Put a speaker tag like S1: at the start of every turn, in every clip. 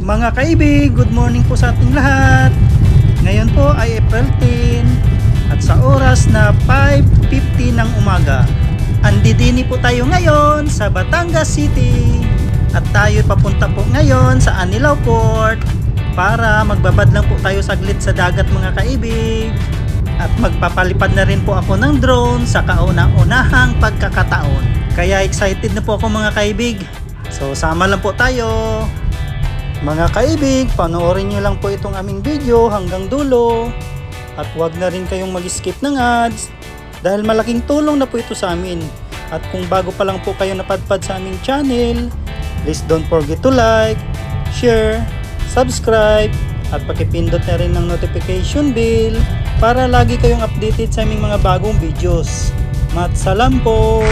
S1: Mga kaibig, good morning po sa ating lahat. Ngayon po ay April 10 at sa oras na 5:50 ng umaga. Andidini po tayo ngayon sa Batangas City at tayo papunta po ngayon sa Anilao Port para magbabad lang po tayo saglit sa dagat mga kaibig. At magpapalipad na rin po ako ng drone sa kauna-unahang pagkakataon. Kaya excited na po ako mga kaibig. So sama lang po tayo. Mga kaibig, panoorin nyo lang po itong aming video hanggang dulo. At huwag na rin kayong mag-skip ng ads dahil malaking tulong na po ito sa amin. At kung bago pa lang po kayo napadpad sa aming channel, please don't forget to like, share, subscribe, at pakipindot na rin ng notification bell para lagi kayong updated sa aming mga bagong videos. Matsalam po!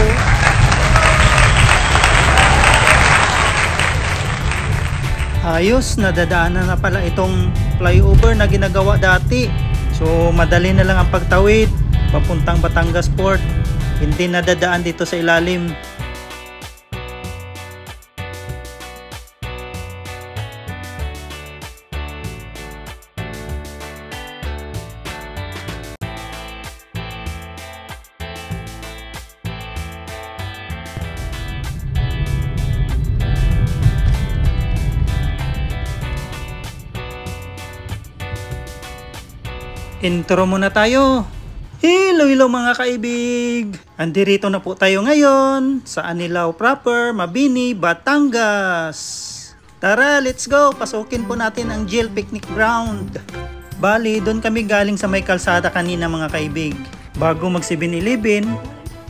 S1: Ayos, nadadaanan na pala itong flyover na ginagawa dati. So madali na lang ang pagtawid papuntang Batangas Port. Hindi nadadaan dito sa ilalim. Intro muna tayo. Hello mga kaibig. Andirito na po tayo ngayon sa Anilao proper, Mabini, Batangas. Tara, let's go. Pasukin po natin ang Jail Picnic Ground. Bali, doon kami galing sa may kalsada kanina mga kaibig. Bago mag 7-Eleven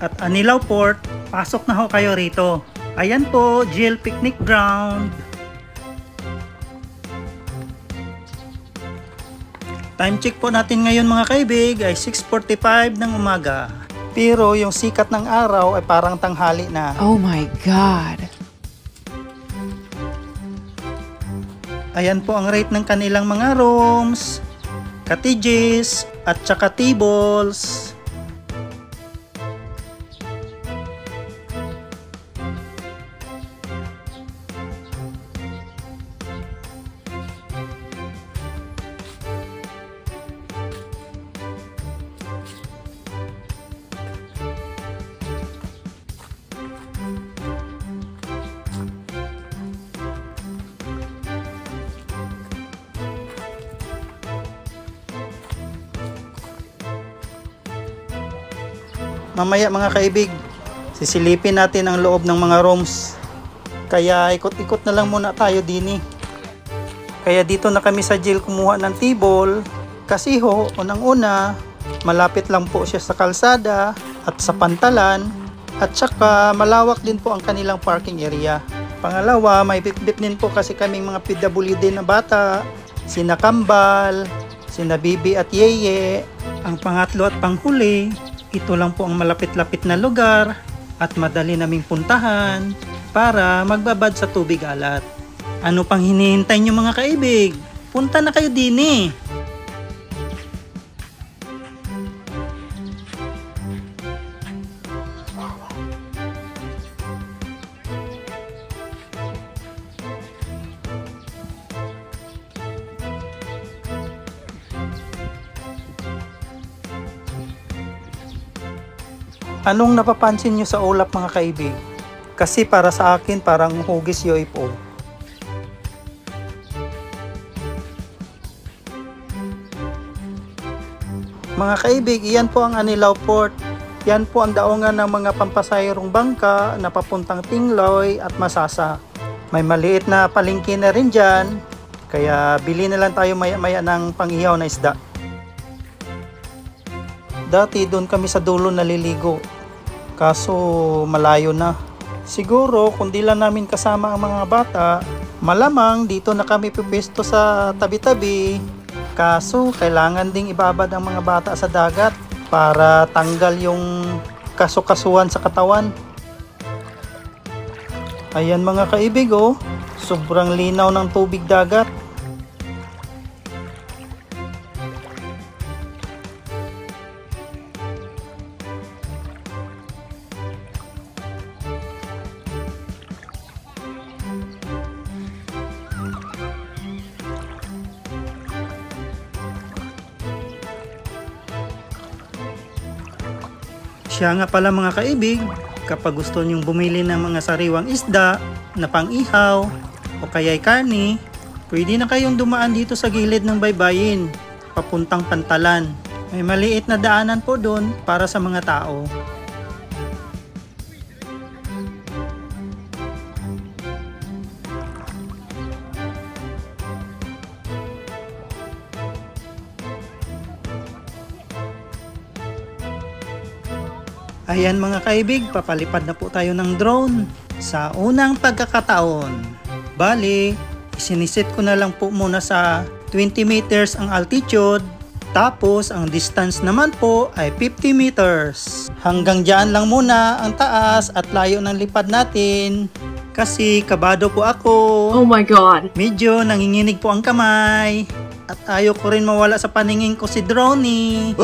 S1: at Anilao Port, pasok na ho kayo rito. Ayan po, Jail Picnic Ground. Time check po natin ngayon mga kaibig ay 6:45 ng umaga. Pero yung sikat ng araw ay parang tanghali na.
S2: Oh my God!
S1: Ayan po ang rate ng kanilang mga rooms, cottages, at saka tables. Mamaya mga kaibig, sisilipin natin ang loob ng mga rooms. Kaya ikot-ikot na lang muna tayo dini. Kaya dito na kami sa jail kumuha ng table. Kasi ho, unang-una, malapit lang po siya sa kalsada at sa pantalan. At saka malawak din po ang kanilang parking area. Pangalawa, may bit-bit din po kasi kaming mga PWD na bata. Sina Kambal, sina Bibi at Yeye. Ang pangatlo at panghuli, ito lang po ang malapit-lapit na lugar at madali naming puntahan para magbabad sa tubig alat. Ano pang hinihintay nyo mga kaibig? Punta na kayo din eh! Anong napapansin nyo sa ulap mga kaibig? Kasi para sa akin parang hugis UFO. Mga kaibig, iyan po ang Anilao Port. Yan po ang daungan ng mga pampasahirong bangka na papuntang Tingloy at Masasa. May maliit na palengke na rin dyan. Kaya bili na lang tayo maya-maya ng pang-ihaw na isda. Dati doon kami sa dulo naliligo. Kaso malayo na. Siguro kung di lang namin kasama ang mga bata, malamang dito na kami pipesto sa tabi-tabi. Kaso kailangan ding ibabad ang mga bata sa dagat para tanggal yung kasukasuan sa katawan. Ayan mga kaibig oh, sobrang linaw ng tubig dagat. Siya nga pala mga kaibig, kapag gusto nyong bumili ng mga sariwang isda na pang-ihaw o kaya'y karni, pwede na kayong dumaan dito sa gilid ng baybayin, papuntang Pantalan. May maliit na daanan po doon para sa mga tao. Ayan mga kaibig, papalipad na po tayo ng drone sa unang pagkakataon. Bali, isinisit ko na lang po muna sa 20 meters ang altitude, tapos ang distance naman po ay 50 meters. Hanggang dyan lang muna ang taas at layo ng lipad natin. Kasi kabado po ako.
S2: Oh my God!
S1: Medyo nanginginig po ang kamay. At ayaw ko rin mawala sa paningin ko si Droney.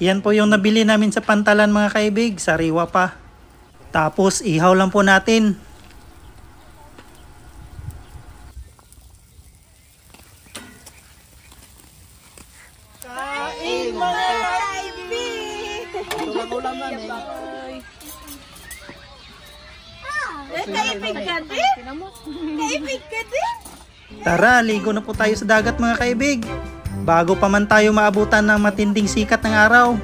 S1: Yan po yung nabili namin sa Pantalan mga kaibig, sariwa pa. Tapos ihaw lang po natin.
S2: Kain mga kaibig!
S1: Ulam na
S2: Kaibig ka din? Kaibig ka din?
S1: Tara, ligo na po tayo sa dagat mga kaibig. Bago pa man tayo maabutan ng matinding sikat ng araw.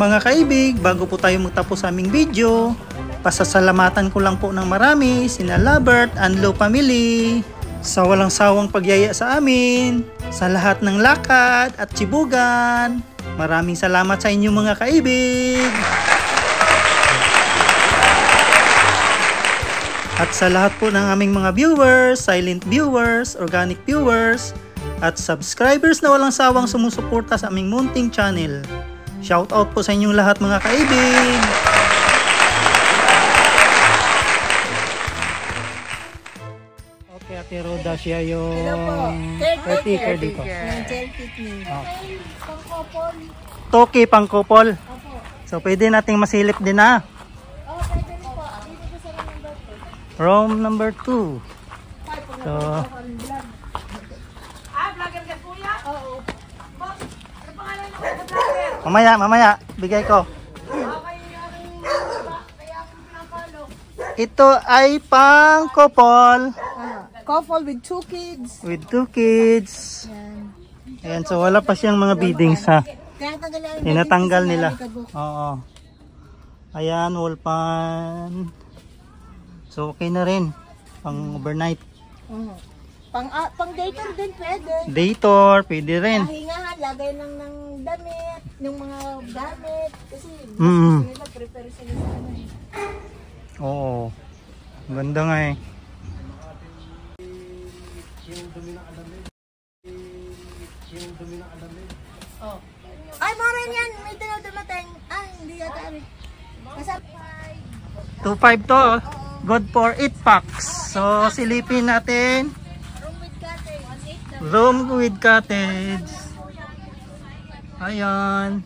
S1: Mga kaibig, bago po tayo magtapos sa aming video, pasasalamatan ko lang po ng marami sina Labert and Lo family sa walang sawang pagyaya sa amin, sa lahat ng lakad at tsibugan. Maraming salamat sa inyo mga kaibig. At sa lahat po ng aming mga viewers, silent viewers, organic viewers, at subscribers na walang sawang sumusuporta sa aming munting channel. Shout out po sa inyong lahat mga kaibig. Okay, Ate Roda, siya yung caretaker dito. Toki pang kupol. So pwede nating masilip din na. Room number 2. So mamaya, bigay ko. Ito ay pang couple.
S2: Couple with 2 kids.
S1: With 2 kids. Ayan, so wala pa siyang mga biddings ha. Tinatanggal nila. Oo. Ayan, wall pan. So okay na rin. Pang overnight.
S2: Pang dator din pwede.
S1: Dator, pwede rin.
S2: Pahingahan, lagay lang ng damit, yung mga gamit. Kasi nila prepare sila sa ano eh.
S1: Oo. Ganda nga eh.
S2: Ay, morin yan! May dumating. Ah, hindi yata rin. Kasap.
S1: 2.5 to. Good for 8 packs. So silipin natin. Room with cottage. Ayan.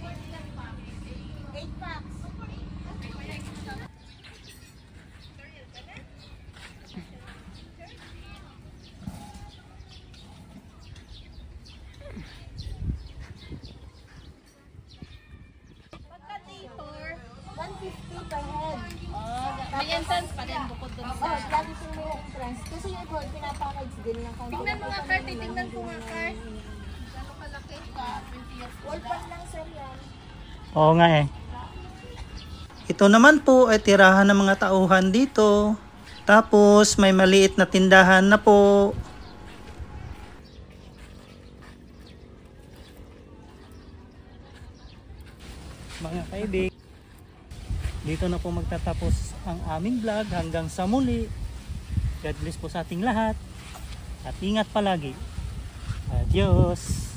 S2: May entrance pa din bukod dun sa... Oo, lagi po may entrance. Kasi yung iba, pinapackage din ng kanto. Tingnan mo nga, Kar. Titignan ko nga, Kar. Gano'ng kalaki ka? 20 years. Wall pan lang, sir, yan.
S1: Oo nga eh. Ito naman po ay tirahan ng mga tauhan dito. Tapos may maliit na tindahan na po. Mga kaibig, dito na po magtatapos ang aming vlog. Hanggang sa muli. God bless po sa ating lahat. At ingat palagi. Adios.